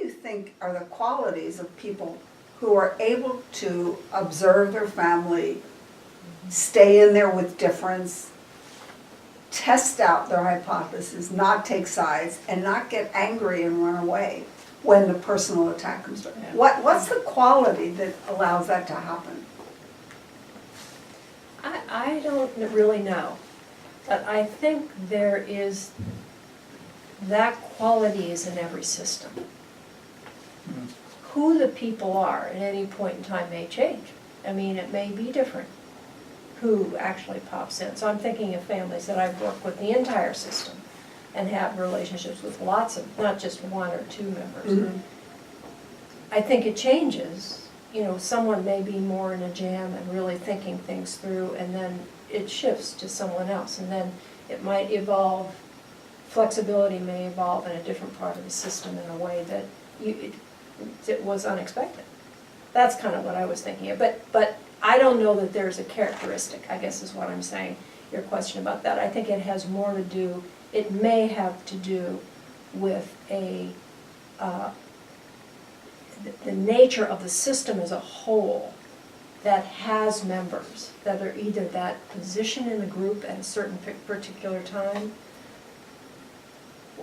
you think are the qualities of people who are able to observe their family, stay in there with difference, test out their hypothesis, not take sides, and not get angry and run away when the personal attack comes through? Yeah. What's the quality that allows that to happen? I don't really know, but I think there is, that quality is in every system. Who the people are at any point in time may change. I mean, it may be different who actually pops in. So I'm thinking of families that I've worked with the entire system and have relationships with lots of, not just one or two members. Mhm. I think it changes. You know, someone may be more in a jam and really thinking things through, and then it shifts to someone else. And then it might evolve, flexibility may evolve in a different part of the system in a way that it was unexpected. That's kind of what I was thinking of. But I don't know that there's a characteristic, I guess is what I'm saying, your question about that. I think it has more to do, it may have to do with the nature of the system as a whole that has members that are either that position in the group at a certain particular time,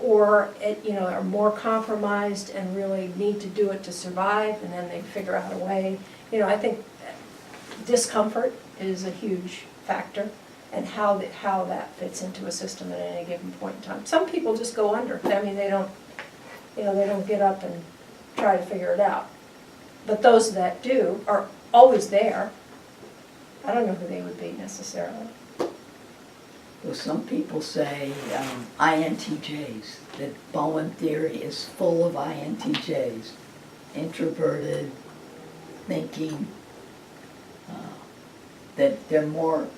or are more compromised and really need to do it to survive, and then they figure out a way. I think discomfort is a huge factor, and how that fits into a system at any given point in time. Some people just go under. I mean, they don't get up and try to figure it out. But those that do are always there. I don't know who they would be necessarily. Well, some people say INTJs, that Bowen theory is full of INTJs, introverted, thinking, that they're more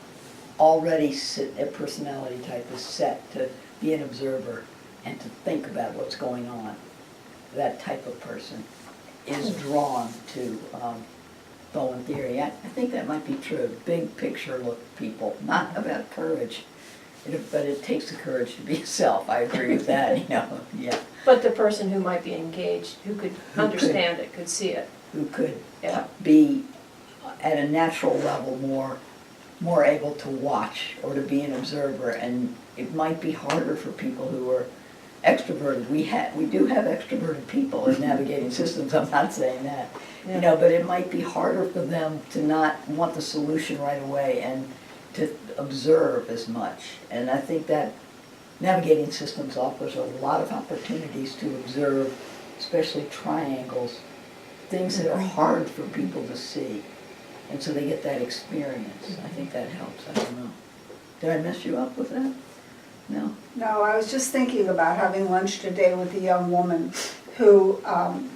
already their personality type is set to be an observer and to think about what's going on. That type of person is drawn to Bowen theory. I think that might be true. Big picture look people, not about courage. But it takes the courage to be yourself. I agree with that, yeah. But the person who might be engaged, who could understand it, could see it. Who could Yeah. be at a natural level more able to watch or to be an observer. And it might be harder for people who are extroverted. We do have extroverted people in navigating systems, I'm not saying that. Yeah. But it might be harder for them to not want the solution right away and to observe as much. And I think that navigating systems offers a lot of opportunities to observe, especially triangles, things that are hard for people to see. And so they get that experience. I think that helps. I don't know. Did I mess you up with that? No? No, I was just thinking about having lunch today with a young woman who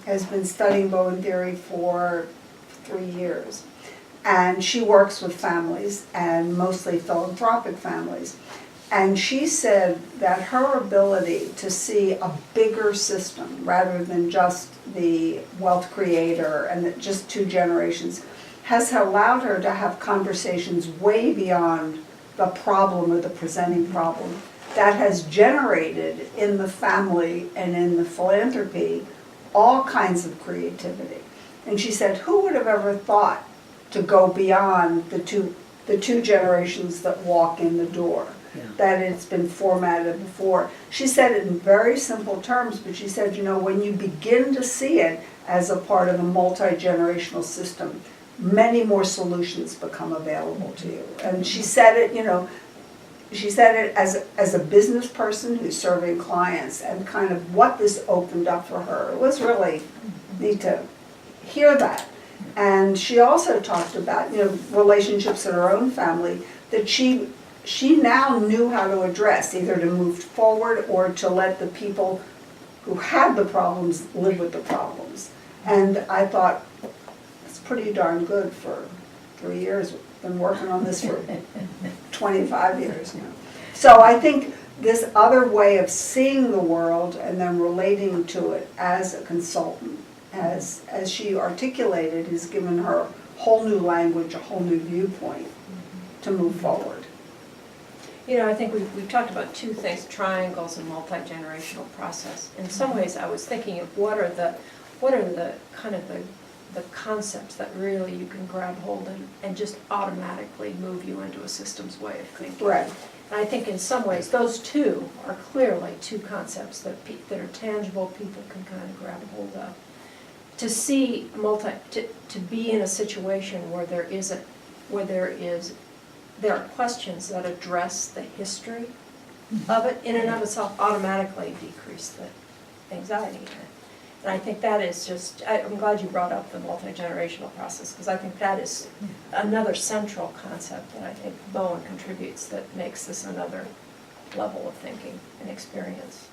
has been studying Bowen theory for 3 years. And she works with families, and mostly philanthropic families. And she said that her ability to see a bigger system rather than just the wealth creator and just 2 generations has allowed her to have conversations way beyond the problem or the presenting problem that has generated in the family and in the philanthropy all kinds of creativity. And she said, who would have ever thought to go beyond the two generations that walk in the door, that it's been formatted before. She said it in very simple terms, but she said, when you begin to see it as a part of a multi-generational system, many more solutions become available to you. And she said it, she said it as a business person who's serving clients, and kind of what this opened up for her. It was really neat to hear that. And she also talked about, relationships in her own family that she now knew how to address, either to move forward or to let the people who had the problems live with the problems. And I thought, it's pretty darn good for 3 years. Been working on this for 25 years now. So I think this other way of seeing the world and then relating to it as a consultant, as she articulated, has given her a whole new language, a whole new viewpoint to move forward. You know, I think we've talked about two things, triangles and multi-generational process. In some ways, I was thinking of what are the kind of the concepts that really you can grab hold and just automatically move you into a systems way of thinking. Right. And I think in some ways, those two are clearly two concepts that are tangible, people can kind of grab hold of. To see to be in a situation where there are questions that address the history of it, in and of itself automatically decrease the anxiety in it. And I think that is just, I'm glad you brought up the multi-generational process, because I think that is another central concept that I think Bowen contributes that makes this another level of thinking and experience.